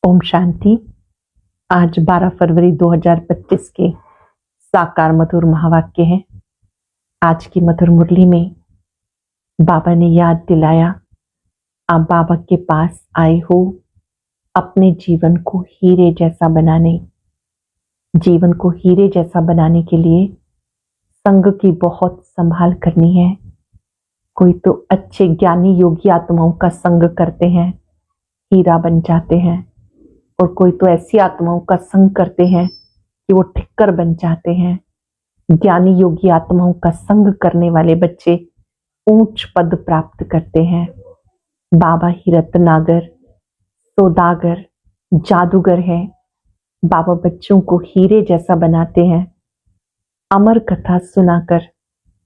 ओम शांति। आज 12 फरवरी 2025 के साकार मधुर महावाक्य हैं। आज की मधुर मुरली में बाबा ने याद दिलाया, आप बाबा के पास आए हो अपने जीवन को हीरे जैसा बनाने। जीवन को हीरे जैसा बनाने के लिए संग की बहुत संभाल करनी है। कोई तो अच्छे ज्ञानी योगी आत्माओं का संग करते हैं, हीरा बन जाते हैं, और कोई तो ऐसी आत्माओं का संग करते हैं कि वो ठिक्कर बन जाते हैं। ज्ञानी योगी आत्माओं का संग करने वाले बच्चे ऊंच पद प्राप्त करते हैं। बाबा ही रत्नागर, सौदागर, जादूगर है। बाबा बच्चों को हीरे जैसा बनाते हैं, अमर कथा सुनाकर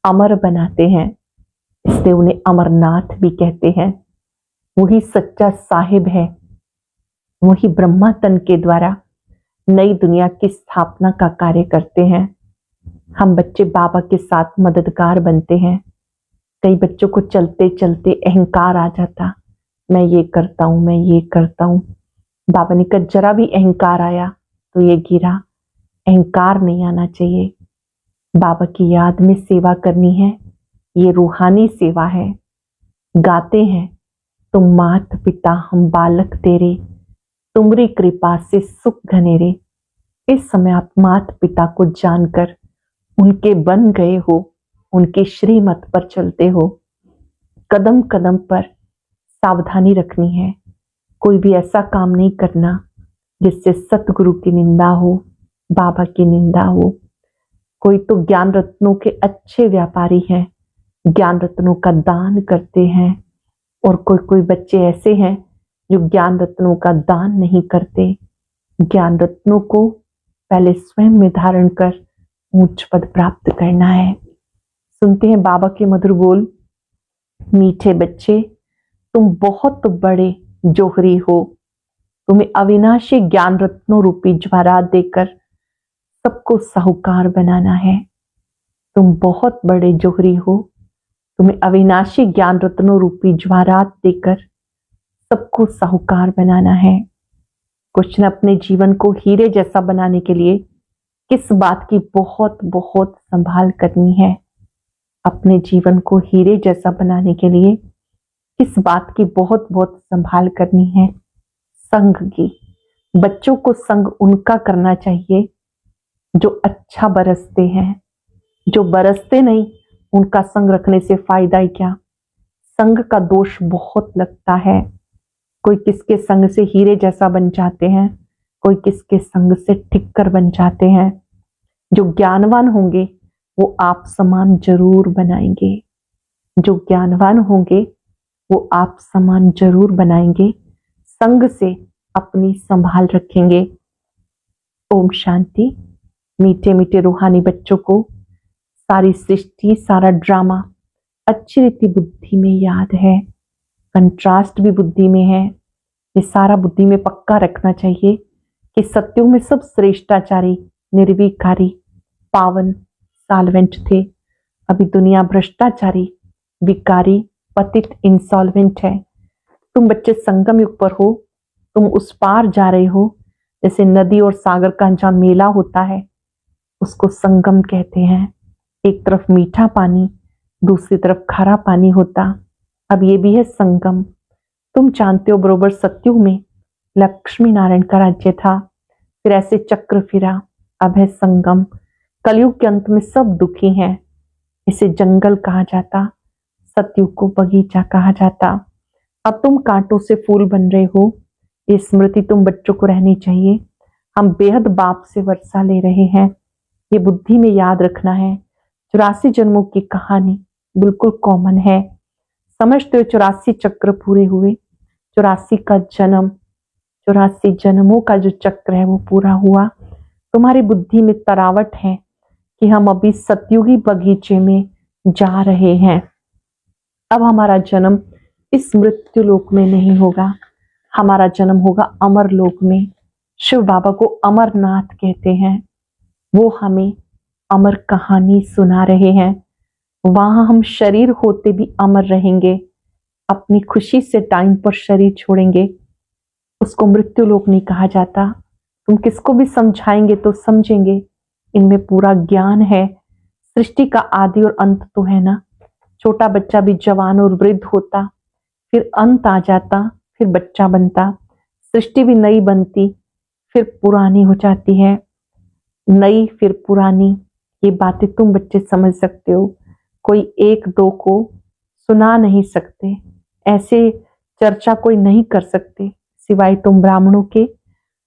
अमर बनाते हैं, इसलिए उन्हें अमरनाथ भी कहते हैं। वही सच्चा साहिब है, वही ब्रह्मा तन के द्वारा नई दुनिया की स्थापना का कार्य करते हैं। हम बच्चे बाबा के साथ मददगार बनते हैं। कई बच्चों को चलते चलते अहंकार आ जाता, मैं ये करता हूं, मैं ये करता हूं। बाबा ने कहा जरा भी अहंकार आया तो ये गिरा। अहंकार नहीं आना चाहिए। बाबा की याद में सेवा करनी है, ये रूहानी सेवा है। गाते हैं, तुम मात पिता हम बालक तेरे, तुमरी कृपा से सुख घनेरे। इस समय आप मात पिता को जानकर उनके बन गए हो, उनके श्रीमत पर चलते हो। कदम कदम पर सावधानी रखनी है। कोई भी ऐसा काम नहीं करना जिससे सतगुरु की निंदा हो, बाबा की निंदा हो। कोई तो ज्ञान रत्नों के अच्छे व्यापारी हैं, ज्ञान रत्नों का दान करते हैं, और कोई कोई बच्चे ऐसे हैं जो ज्ञान रत्नों का दान नहीं करते। ज्ञान रत्नों को पहले स्वयं में धारण कर ऊंच पद प्राप्त करना है। सुनते हैं बाबा के मधुर बोल, मीठे बच्चे तुम बहुत बड़े जोहरी हो, तुम्हें अविनाशी ज्ञान रत्नों रूपी ज्वारात देकर सबको साहूकार बनाना है। तुम बहुत बड़े जोहरी हो, तुम्हें अविनाशी ज्ञान रत्नों रूपी ज्वारात देकर सबको साहूकार बनाना है। कृष्ण अपने जीवन को हीरे जैसा बनाने के लिए किस बात की बहुत बहुत संभाल करनी है? अपने जीवन को हीरे जैसा बनाने के लिए किस बात की बहुत बहुत संभाल करनी है? संग की। बच्चों को संग उनका करना चाहिए जो अच्छा बरसते हैं। जो बरसते नहीं, उनका संग रखने से फायदा ही क्या? संग का दोष बहुत लगता है। कोई किसके संग से हीरे जैसा बन जाते हैं, कोई किसके संग से ठिक्कर बन जाते हैं। जो ज्ञानवान होंगे वो आप समान जरूर बनाएंगे। जो ज्ञानवान होंगे वो आप समान जरूर बनाएंगे। संग से अपनी संभाल रखेंगे। ओम शांति। मीठे मीठे रूहानी बच्चों को सारी सृष्टि, सारा ड्रामा अच्छी रीति बुद्धि में याद है, कंट्रास्ट भी बुद्धि में है। ये सारा बुद्धि में पक्का रखना चाहिए कि सत्युग में सब श्रेष्ठाचारी, निर्विकारी, पावन, साल्वेंट थे। अभी दुनिया भ्रष्टाचारी, विकारी, पतित, इंसॉल्वेंट है। तुम बच्चे संगम युग पर हो, तुम उस पार जा रहे हो। जैसे नदी और सागर का जहाँ मेला होता है उसको संगम कहते हैं। एक तरफ मीठा पानी, दूसरी तरफ खारा पानी होता। अब ये भी है संगम। तुम जानते हो बरोबर सत्युग में लक्ष्मी नारायण का राज्य था, फिर ऐसे चक्र फिरा, अब है संगम। कलयुग के अंत में सब दुखी हैं। इसे जंगल कहा जाता, सतयुग को बगीचा कहा जाता। अब तुम कांटों से फूल बन रहे हो, ये स्मृति तुम बच्चों को रहनी चाहिए। हम बेहद बाप से वर्षा ले रहे हैं, ये बुद्धि में याद रखना है। 84 जन्मों की कहानी बिल्कुल कॉमन है। समझते हो 84 चक्र पूरे हुए, 84 का जन्म, 84 जन्मों का जो चक्र है वो पूरा हुआ। तुम्हारी बुद्धि में तरावट है कि हम अभी सतयुगी बगीचे में जा रहे हैं। अब हमारा जन्म इस मृत्यु लोक में नहीं होगा, हमारा जन्म होगा अमर लोक में। शिव बाबा को अमरनाथ कहते हैं। वो हमें अमर कहानी सुना रहे हैं। वहां हम शरीर होते भी अमर रहेंगे, अपनी खुशी से टाइम पर शरीर छोड़ेंगे। उसको मृत्यु लोक नहीं कहा जाता। तुम किसको भी समझाएंगे तो समझेंगे, इनमें पूरा ज्ञान है। सृष्टि का आदि और अंत तो है ना। छोटा बच्चा भी जवान और वृद्ध होता, फिर अंत आ जाता, फिर बच्चा बनता, सृष्टि भी नई बनती, फिर पुरानी हो जाती है, नई फिर पुरानी। ये बातें तुम बच्चे समझ सकते हो, कोई एक दो को सुना नहीं सकते, ऐसे चर्चा कोई नहीं कर सकते सिवाय तुम ब्राह्मणों के।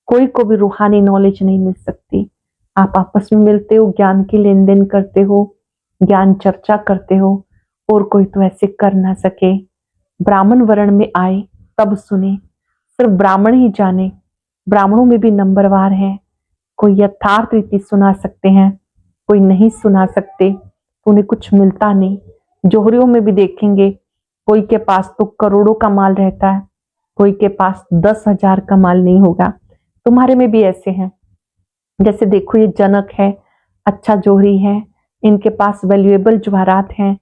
कोई को भी रूहानी नॉलेज नहीं मिल सकती। आप आपस में मिलते हो, ज्ञान की लेन देन करते हो, ज्ञान चर्चा करते हो, और कोई तो ऐसे कर ना सके। ब्राह्मण वर्ण में आए तब सुने, सिर्फ ब्राह्मण ही जाने। ब्राह्मणों में भी नंबरवार है, कोई यथार्थ रीति सुना सकते हैं, कोई नहीं सुना सकते, तो उन्हें कुछ मिलता नहीं। जोहरियों में भी देखेंगे, कोई के पास तो करोड़ों का माल रहता है, कोई के पास 10,000 का माल नहीं होगा। तुम्हारे में भी ऐसे हैं। जैसे देखो, ये जनक है, अच्छा जोहरी है, इनके पास वैल्यूएबल जवाहरात हैं,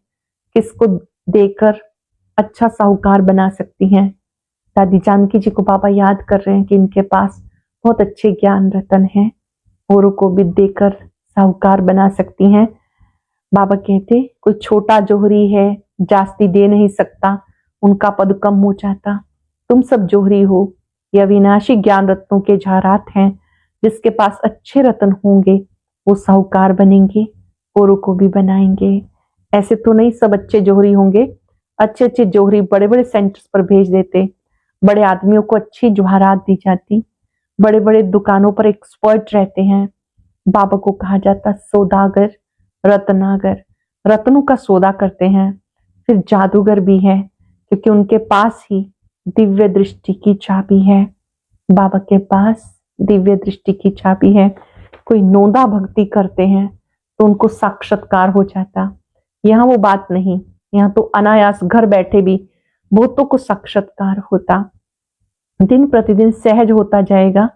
किसको देकर अच्छा साहूकार बना सकती हैं। दादी जानकी जी को बाबा याद कर रहे हैं कि इनके पास बहुत अच्छे ज्ञान रतन हैं, औरों को भी देकर साहूकार बना सकती हैं। बाबा कहते, कोई छोटा जोहरी है, जास्ती दे नहीं सकता, उनका पद कम हो जाता। तुम सब जोहरी हो, ये अविनाशी ज्ञान रत्नों के जवाहरात हैं। जिसके पास अच्छे रतन होंगे वो साहूकार बनेंगे, औरों को भी बनाएंगे। ऐसे तो नहीं सब अच्छे जोहरी होंगे। अच्छे अच्छे जोहरी बड़े बड़े सेंटर्स पर भेज देते, बड़े आदमियों को अच्छी जवाहरात दी जाती, बड़े बड़े दुकानों पर एक्सपर्ट रहते हैं। बाबा को कहा जाता सौदागर, रत्नागर, रत्नों का सौदा करते हैं। फिर जादूगर भी है, क्योंकि उनके पास ही दिव्य दृष्टि की चाबी है। बाबा के पास दिव्य दृष्टि की चाबी है। कोई नोदा भक्ति करते हैं तो उनको साक्षात्कार हो जाता। यहाँ वो बात नहीं, यहाँ तो अनायास घर बैठे भी बहुतों को साक्षात्कार होता। दिन प्रतिदिन सहज होता जाएगा।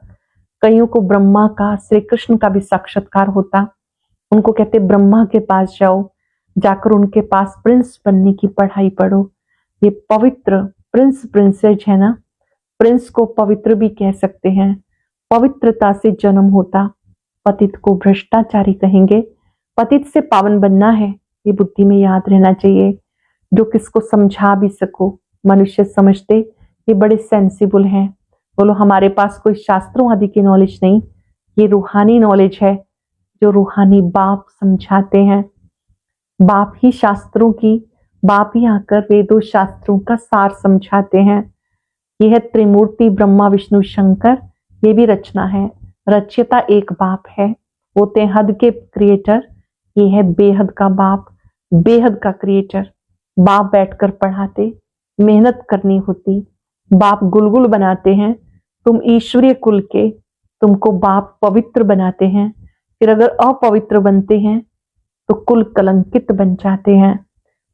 कईयों को ब्रह्मा का, श्री कृष्ण का भी साक्षात्कार होता। उनको कहते ब्रह्मा के पास जाओ, जाकर उनके पास प्रिंस बनने की पढ़ाई पढ़ो। ये पवित्र प्रिंस प्रिंसेस है ना, प्रिंस को पवित्र भी कह सकते हैं। पवित्रता से जन्म होता। पतित को भ्रष्टाचारी कहेंगे। पतित से पावन बनना है, ये बुद्धि में याद रहना चाहिए। जो किसको समझा भी सको। मनुष्य समझते ये बड़े सेंसिबल हैं, बोलो हमारे पास कोई शास्त्रों आदि की नॉलेज नहीं, ये रूहानी नॉलेज है जो रूहानी बाप समझाते हैं। बाप ही शास्त्रों की, बाप ही आकर वेदों शास्त्रों का सार समझाते हैं। यह त्रिमूर्ति ब्रह्मा विष्णु शंकर, ये भी रचना है। रचयिता एक बाप है, होते हद के क्रिएटर, ये है बेहद का बाप, बेहद का क्रिएटर। बाप बैठकर पढ़ाते, मेहनत करनी होती। बाप गुलगुल बनाते हैं, तुम ईश्वरीय कुल के, तुमको बाप पवित्र बनाते हैं। फिर अगर अपवित्र बनते हैं तो कुल कलंकित बन जाते हैं।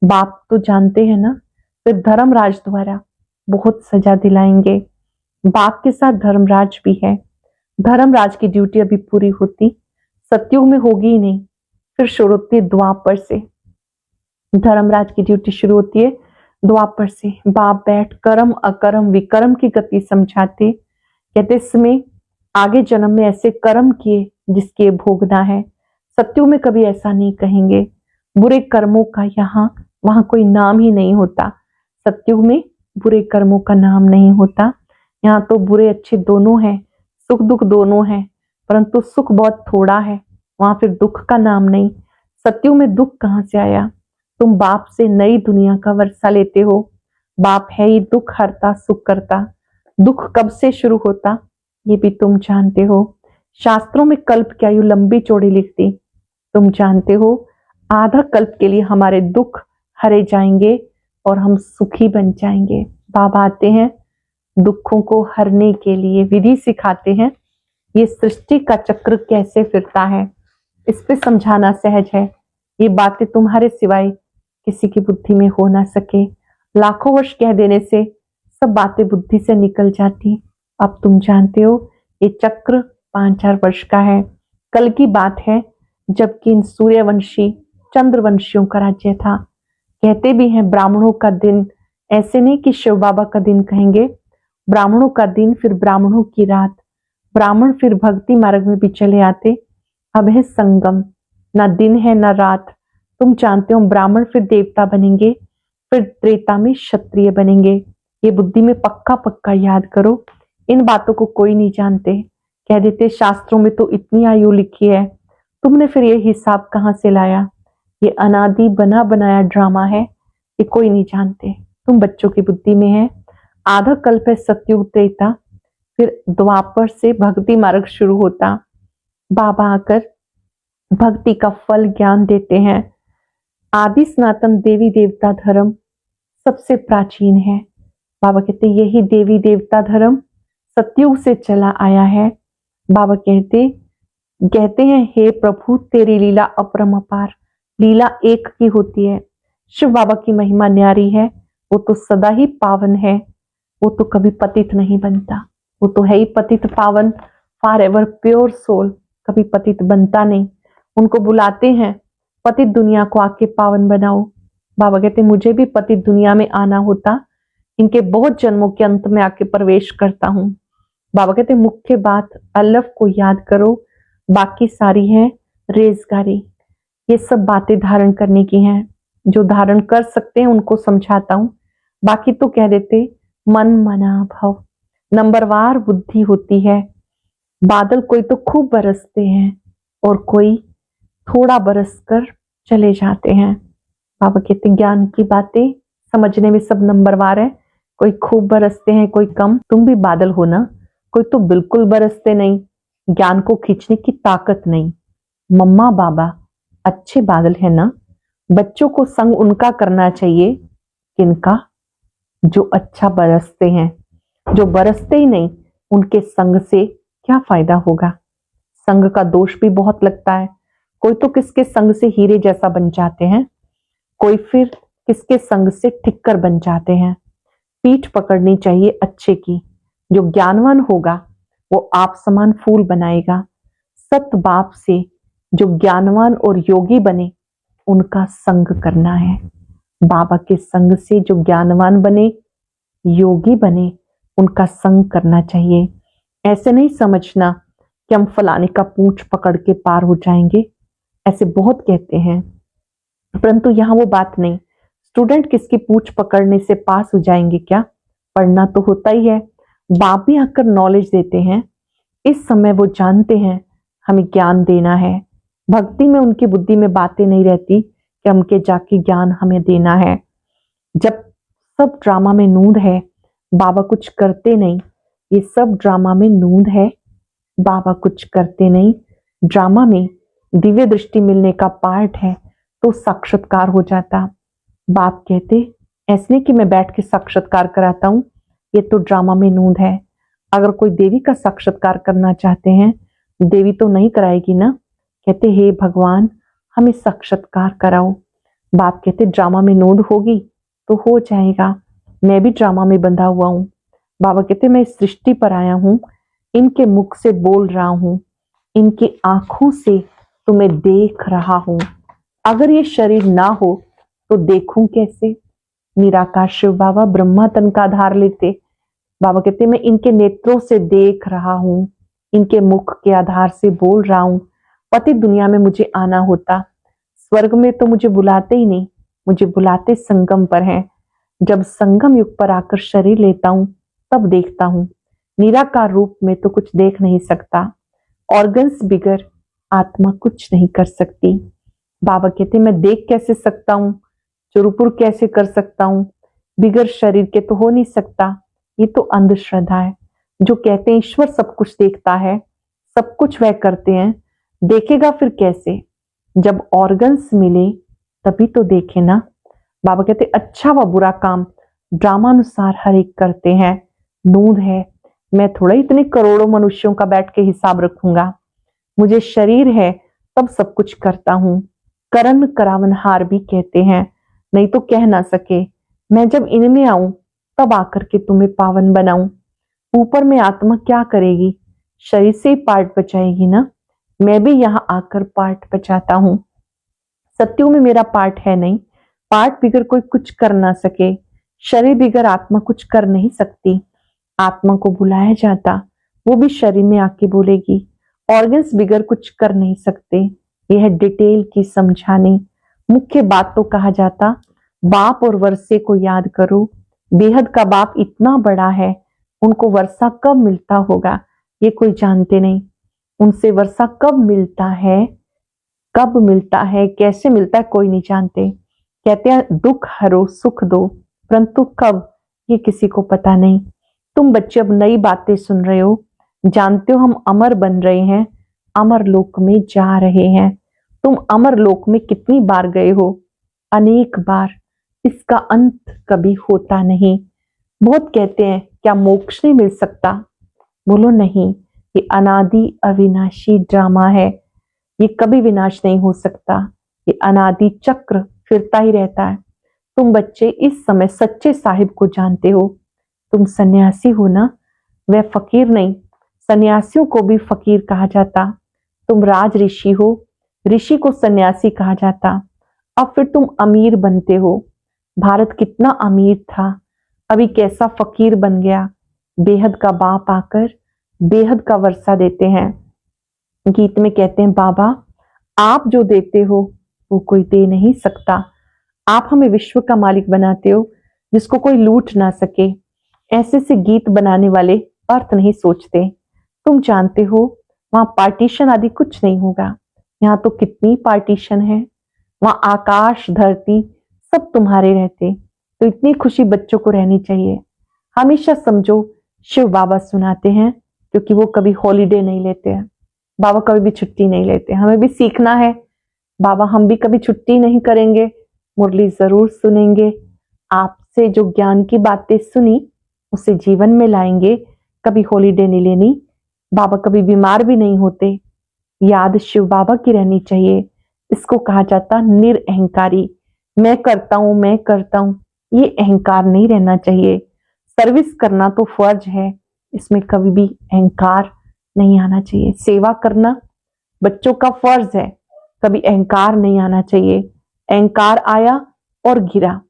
बाप तो जानते हैं ना, फिर धर्मराज द्वारा बहुत सजा दिलाएंगे। बाप के साथ धर्मराज भी है। धर्मराज की ड्यूटी अभी पूरी होती, सतयुग में होगी ही नहीं, फिर शुरू होती है द्वापर से। धर्मराज की ड्यूटी शुरू होती है द्वापर से। बाप बैठ कर्म अकर्म विकर्म की गति समझाते, कहते इसमें आगे जन्म में ऐसे कर्म किए जिसके भोगना है। सत्युग में कभी ऐसा नहीं कहेंगे। बुरे कर्मों का यहाँ वहां कोई नाम ही नहीं होता। सत्युग में बुरे कर्मों का नाम नहीं होता। यहाँ तो बुरे अच्छे दोनों हैं, सुख दुख दोनों हैं, परंतु सुख बहुत थोड़ा है, वहां फिर दुख का नाम नहीं। सत्युग में दुख कहाँ से आया? तुम बाप से नई दुनिया का वर्षा लेते हो। बाप है ही दुख हरता सुख करता। दुख कब से शुरू होता ये भी तुम जानते हो। शास्त्रों में कल्प की आयु लंबी चौड़ी लिखती, तुम जानते हो। आधा कल्प के लिए हमारे दुख हरे जाएंगे और हम सुखी बन जाएंगे। बाबा आते हैं दुखों को हरने के लिए, विधि सिखाते हैं। ये सृष्टि का चक्र कैसे फिरता है इस पे समझाना सहज है। ये बातें तुम्हारे सिवाय किसी की बुद्धि में हो ना सके। लाखों वर्ष कह देने से सब बातें बुद्धि से निकल जाती। अब तुम जानते हो ये चक्र 5-4 वर्ष का है। कल की बात है जबकि इन सूर्यवंशी चंद्रवंशियों का राज्य था। कहते भी हैं ब्राह्मणों का दिन, ऐसे नहीं कि शिव बाबा का दिन कहेंगे, ब्राह्मणों का दिन फिर ब्राह्मणों की रात, ब्राह्मण फिर भक्ति मार्ग में भी चले आते। अब है संगम, ना दिन है ना रात। तुम जानते हो ब्राह्मण फिर देवता बनेंगे, फिर त्रेता में क्षत्रिय बनेंगे। ये बुद्धि में पक्का पक्का याद करो। इन बातों को कोई नहीं जानते, कह देते शास्त्रों में तो इतनी आयु लिखी है, तुमने फिर ये हिसाब कहाँ से लाया? ये अनादि बना बनाया ड्रामा है, ये कोई नहीं जानते। तुम बच्चों की बुद्धि में है। आधा कल्प है सतयुग त्रेता, फिर द्वापर से भक्ति मार्ग शुरू होता। बाबा आकर भक्ति का फल ज्ञान देते हैं। आदि सनातन देवी देवता धर्म सबसे प्राचीन है। बाबा कहते यही देवी देवता धर्म सतयुग से चला आया है। बाबा कहते हैं हे प्रभु तेरी लीला अपरम अपार, लीला एक की होती है। शिव बाबा की महिमा न्यारी है, वो तो सदा ही पावन है, वो तो कभी पतित नहीं बनता। वो तो है ही पतित पावन, फॉर एवर प्योर सोल, कभी पतित बनता नहीं। उनको बुलाते हैं पतित दुनिया को आके पावन बनाओ। बाबा कहते मुझे भी पतित दुनिया में आना होता, इनके बहुत जन्मों के अंत में आके प्रवेश करता हूँ। बाबा कहते मुख्य बात अल्लाह को याद करो, बाकी सारी है रेजगारी। ये सब बातें धारण करने की हैं, जो धारण कर सकते हैं उनको समझाता हूँ। बाकी तो कह देते मन मना भव, नंबरवार बुद्धि होती है। बादल कोई तो खूब बरसते हैं और कोई थोड़ा बरस कर चले जाते हैं। बाबा कहते ज्ञान की बातें समझने में सब नंबरवार है, कोई खूब बरसते हैं कोई कम। तुम भी बादल हो ना, कोई तो बिल्कुल बरसते नहीं, ज्ञान को खींचने की ताकत नहीं। मम्मा बाबा अच्छे बादल है ना, बच्चों को संग उनका करना चाहिए, किनका? जो अच्छा बरसते हैं। जो बरसते ही नहीं उनके संग से क्या फायदा होगा? संग का दोष भी बहुत लगता है। कोई तो किसके संग से हीरे जैसा बन जाते हैं, कोई फिर किसके संग से ठिक्कर बन जाते हैं। पीठ पकड़नी चाहिए अच्छे की। जो ज्ञानवान होगा वो आप समान फूल बनाएगा। सत बाप से जो ज्ञानवान और योगी बने उनका संग करना है। बाबा के संग से जो ज्ञानवान बने, योगी बने, उनका संग करना चाहिए। ऐसे नहीं समझना कि हम फलाने का पूंछ पकड़ के पार हो जाएंगे, ऐसे बहुत कहते हैं, परंतु यहाँ वो बात नहीं। स्टूडेंट किसकी पूंछ पकड़ने से पास हो जाएंगे क्या? पढ़ना तो होता ही है। बाप भी आकर नॉलेज देते हैं। इस समय वो जानते हैं हमें ज्ञान देना है। भक्ति में उनकी बुद्धि में बातें नहीं रहती कि हमके जाके ज्ञान हमें देना है। जब सब ड्रामा में नूंद है, बाबा कुछ करते नहीं। ये सब ड्रामा में नूंद है, बाबा कुछ करते नहीं। ड्रामा में दिव्य दृष्टि मिलने का पार्ट है तो साक्षात्कार हो जाता। बाप कहते ऐसे नहीं कि मैं बैठ के साक्षात्कार कराता हूँ, ये तो ड्रामा में नूंद है। अगर कोई देवी का साक्षात्कार करना चाहते हैं, देवी तो नहीं कराएगी ना। कहते हे भगवान हमें साक्षात्कार कराओ। बाप कहते ड्रामा में नूंद होगी तो हो जाएगा, मैं भी ड्रामा में बंधा हुआ हूँ। बाबा कहते मैं इस सृष्टि पर आया हूँ, इनके मुख से बोल रहा हूँ, इनकी आंखों से तुम्हें देख रहा हूँ। अगर ये शरीर ना हो तो देखूं कैसे? निराकार शिव बाबा ब्रह्मा तन का आधार लेते। बाबा कहते मैं इनके नेत्रों से देख रहा हूँ, इनके मुख के आधार से बोल रहा हूँ। पति दुनिया में मुझे आना होता, स्वर्ग में तो मुझे बुलाते ही नहीं, मुझे बुलाते संगम पर हैं। जब संगम युग पर आकर शरीर लेता हूँ तब देखता हूँ। निराकार रूप में तो कुछ देख नहीं सकता। ऑर्गन्स बिगर आत्मा कुछ नहीं कर सकती। बाबा कहते मैं देख कैसे सकता हूँ, चुरुपुर कैसे कर सकता हूँ, बिगर शरीर के तो हो नहीं सकता। ये तो अंधश्रद्धा है। जो कहते हैं ईश्वर सब कुछ देखता है, सब कुछ वह करते हैं, देखेगा फिर कैसे? जब ऑर्गन्स मिले तभी तो देखे ना। बाबा कहते अच्छा व बुरा काम ड्रामानुसार हर एक करते हैं। नूंद है, मैं थोड़ा इतने करोड़ों मनुष्यों का बैठ के हिसाब रखूंगा। मुझे शरीर है तब सब कुछ करता हूँ। करण करावनहार भी कहते हैं, नहीं तो कह ना सके। मैं जब इनमें आऊं तब आकर के तुम्हें पावन बनाऊं। ऊपर में आत्मा क्या करेगी? शरीर से ही पार्ट बचाएगी ना। मैं भी यहाँ आकर पार्ट बचाता हूँ। सत्यों में मेरा पार्ट है नहीं, पार्ट बिगर कोई कुछ कर ना सके। शरीर बिगर आत्मा कुछ कर नहीं सकती। आत्मा को बुलाया जाता, वो भी शरीर में आके बोलेगी। ऑर्गन्स बिगर कुछ कर नहीं सकते। यह डिटेल की समझाने, मुख्य बात तो कहा जाता, बाप और वर्षे को याद करो। बेहद का बाप इतना बड़ा है, उनको वर्षा कब मिलता होगा ये कोई जानते नहीं। उनसे वर्षा कब मिलता है, कब मिलता है, कैसे मिलता है, कोई नहीं जानते। कहते हैं दुख हरो सुख दो, परंतु कब ये किसी को पता नहीं। तुम बच्चे अब नई बातें सुन रहे हो, जानते हो हम अमर बन रहे हैं, अमर लोक में जा रहे हैं। तुम अमर लोक में कितनी बार गए हो? अनेक बार। इसका अंत कभी होता नहीं। बहुत कहते हैं क्या मोक्ष नहीं मिल सकता? बोलो नहीं, ये अनादि अविनाशी ड्रामा है, ये कभी विनाश नहीं हो सकता। ये अनादि चक्र फिरता ही रहता है। तुम बच्चे इस समय सच्चे साहिब को जानते हो। तुम सन्यासी हो ना, वह फकीर नहीं। सन्यासियों को भी फकीर कहा जाता। तुम राज ऋषि हो, ऋषि को सन्यासी कहा जाता। अब फिर तुम अमीर बनते हो। भारत कितना अमीर था, अभी कैसा फकीर बन गया। बेहद का बाप आकर बेहद का वर्षा देते हैं। गीत में कहते हैं बाबा आप जो देते हो वो कोई दे नहीं सकता। आप हमें विश्व का मालिक बनाते हो जिसको कोई लूट ना सके। ऐसे से गीत बनाने वाले अर्थ नहीं सोचते। तुम जानते हो वहां पार्टीशन आदि कुछ नहीं होगा। यहाँ तो कितनी पार्टीशन है। वहां आकाश धरती सब तुम्हारे रहते, तो इतनी खुशी बच्चों को रहनी चाहिए। हमेशा समझो शिव बाबा सुनाते हैं, क्योंकि वो कभी हॉलीडे नहीं लेते हैं। बाबा कभी भी छुट्टी नहीं लेते। हमें भी सीखना है। बाबा हम भी कभी छुट्टी नहीं करेंगे, मुरली जरूर सुनेंगे। आपसे जो ज्ञान की बातें सुनी उसे जीवन में लाएंगे। कभी हॉलीडे नहीं लेनी। बाबा कभी बीमार भी नहीं होते। याद शिव बाबा की रहनी चाहिए। इसको कहा जाता निरअहंकारी। मैं करता हूं, मैं करता हूं, ये अहंकार नहीं रहना चाहिए। सर्विस करना तो फर्ज है, इसमें कभी भी अहंकार नहीं आना चाहिए। सेवा करना बच्चों का फर्ज है, कभी अहंकार नहीं आना चाहिए। अहंकार आया और गिरा।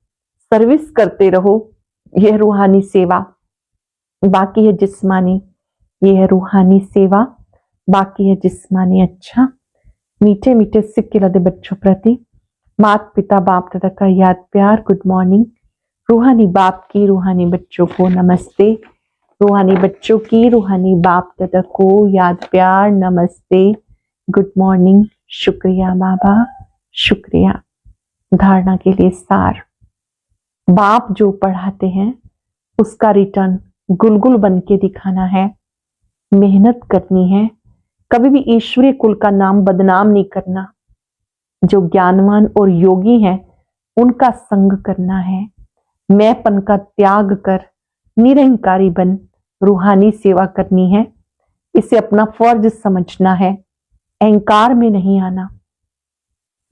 सर्विस करते रहो, यह रूहानी सेवा। बाकी है जिस्मानी, यह है रूहानी सेवा। बाकी है जिस्मानी। अच्छा, मीठे मीठे सिक्के लदे बच्चों प्रति माता पिता बाप दादा का याद प्यार गुड मॉर्निंग। रूहानी बाप की रूहानी बच्चों को नमस्ते। रूहानी बच्चों की रूहानी बाप दादा को याद प्यार नमस्ते गुड मॉर्निंग। शुक्रिया बाबा, शुक्रिया। धारणा के लिए सार, बाप जो पढ़ाते हैं उसका रिटर्न गुलगुल बन के दिखाना है। मेहनत करनी है, कभी भी ईश्वरीय कुल का नाम बदनाम नहीं करना। जो ज्ञानवान और योगी हैं उनका संग करना है। मैंपन का त्याग कर निरंकारी बन रूहानी सेवा करनी है। इसे अपना फर्ज समझना है, अहंकार में नहीं आना।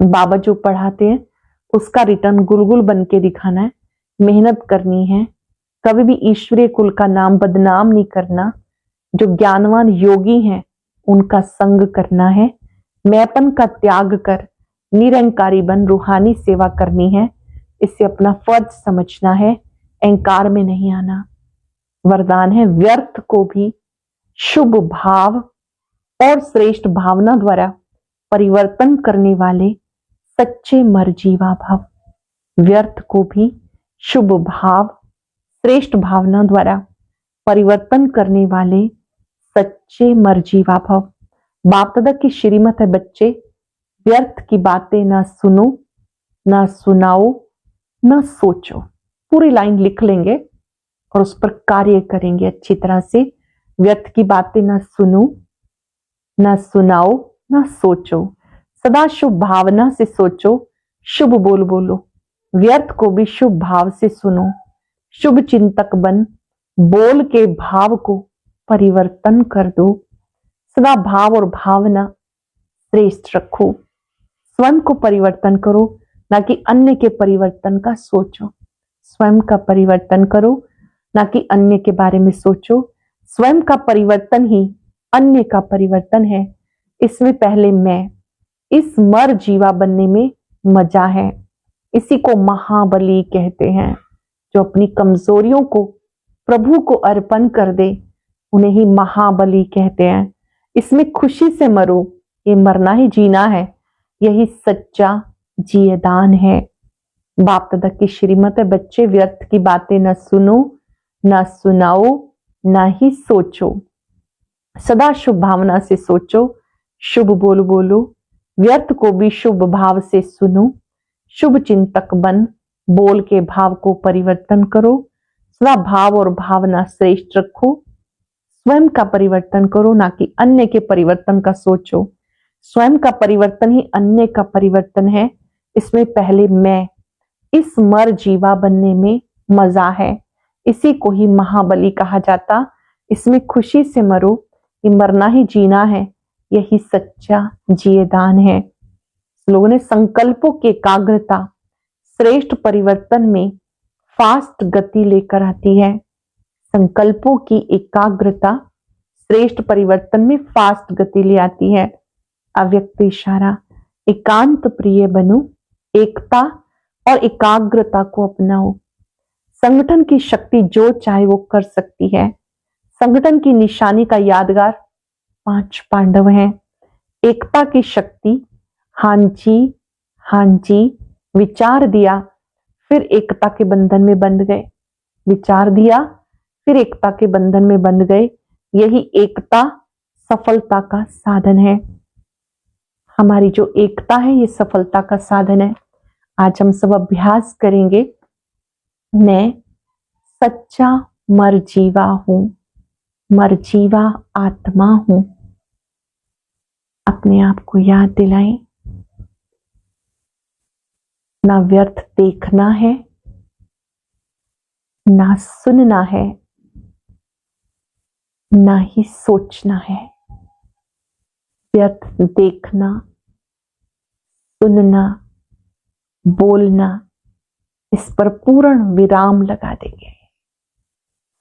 बाबा जो पढ़ाते हैं उसका रिटर्न गुलगुल बन के दिखाना है। मेहनत करनी है, कभी भी ईश्वरीय कुल का नाम बदनाम नहीं करना। जो ज्ञानवान योगी हैं उनका संग करना है। मैंपन का त्याग कर निरंकारी बन रूहानी सेवा करनी है। इसे अपना फर्ज समझना है, अहंकार में नहीं आना। वरदान है व्यर्थ को भी शुभ भाव और श्रेष्ठ भावना द्वारा परिवर्तन करने वाले सच्चे मर्जीवा भव। व्यर्थ को भी शुभ भाव श्रेष्ठ भावना द्वारा परिवर्तन करने वाले सच्चे मर्जीवा भव। बाप दादा की श्रीमत है बच्चे, व्यर्थ की बातें ना सुनो, ना सुनाओ, ना सोचो। पूरी लाइन लिख लेंगे और उस पर कार्य करेंगे अच्छी तरह से। व्यर्थ की बातें ना सुनो, ना सुनाओ, ना सोचो। सदा शुभ भावना से सोचो, शुभ बोल बोलो। व्यर्थ को भी शुभ भाव से सुनो। शुभ चिंतक बन बोल के भाव को परिवर्तन कर दो। सदा भाव और भावना श्रेष्ठ रखो। स्वयं को परिवर्तन करो, ना कि अन्य के परिवर्तन का सोचो। स्वयं का परिवर्तन करो, ना कि अन्य के बारे में सोचो। स्वयं का परिवर्तन ही अन्य का परिवर्तन है। इसमें पहले मैं, इस मर जीवा बनने में मजा है। इसी को महाबली कहते हैं, जो अपनी कमजोरियों को प्रभु को अर्पण कर दे, उन्हें ही महाबली कहते हैं। इसमें खुशी से मरो, ये मरना ही जीना है, यही सच्चा जियेदान है। बाप दादा की श्रीमत है, बच्चे व्यर्थ की बातें न सुनो, न सुनाओ, न ही सोचो। सदा शुभ भावना से सोचो, शुभ बोल बोलो, व्यर्थ को भी शुभ भाव से सुनो। शुभ चिंतक बन, बोल के भाव को परिवर्तन करो। सदा भाव और भावना श्रेष्ठ रखो। स्वयं का परिवर्तन करो, ना कि अन्य के परिवर्तन का सोचो। स्वयं का परिवर्तन ही अन्य का परिवर्तन है। इसमें पहले मैं, इस मर जीवा बनने में मजा है। इसी को ही महाबली कहा जाता। इसमें खुशी से मरो, ये मरना ही जीना है, यही सच्चा जियेदान है। लोगों ने संकल्पों की एकाग्रता श्रेष्ठ परिवर्तन में फास्ट गति लेकर आती है। संकल्पों की एकाग्रता श्रेष्ठ परिवर्तन में फास्ट गति ले आती है। अव्यक्त इशारा, एकांत प्रिय बनो, एकता और एकाग्रता को अपनाओ। संगठन की शक्ति जो चाहे वो कर सकती है। संगठन की निशानी का यादगार 5 पांडव हैं। एकता की शक्ति, हाँ जी हाँ जी, विचार दिया फिर एकता के बंधन में बंध गए। विचार दिया फिर एकता के बंधन में बंध गए। यही एकता सफलता का साधन है। हमारी जो एकता है ये सफलता का साधन है। आज हम सब अभ्यास करेंगे, मैं सच्चा मरजीवा हूं, मरजीवा आत्मा हूं। अपने आप को याद दिलाएं। ना व्यर्थ देखना है, ना सुनना है, ना ही सोचना है। व्यर्थ देखना, सुनना, बोलना, इस पर पूर्ण विराम लगा देंगे।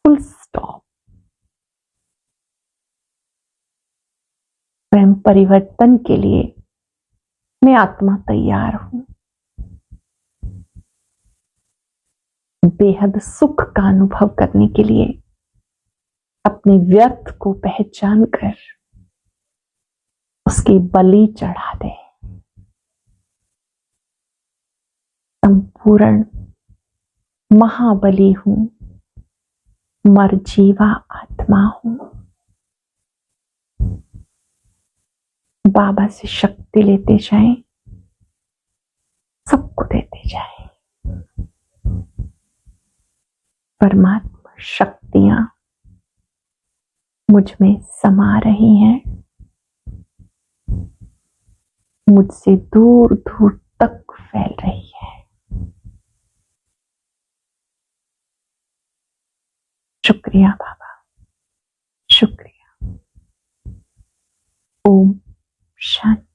Full stop. स्वयं परिवर्तन के लिए मैं आत्मा तैयार हूं। बेहद सुख का अनुभव करने के लिए अपने व्यर्थ को पहचान कर उसकी बलि चढ़ा दे। संपूर्ण महाबली हूं, मरजीवा आत्मा हूं। बाबा से शक्ति लेते जाएं, सबको देते जाएं। परमात्मा शक्तियां मुझ में समा रही हैं, मुझसे दूर दूर तक फैल रही है। शुक्रिया बाबा, शुक्रिया। ओम शांति।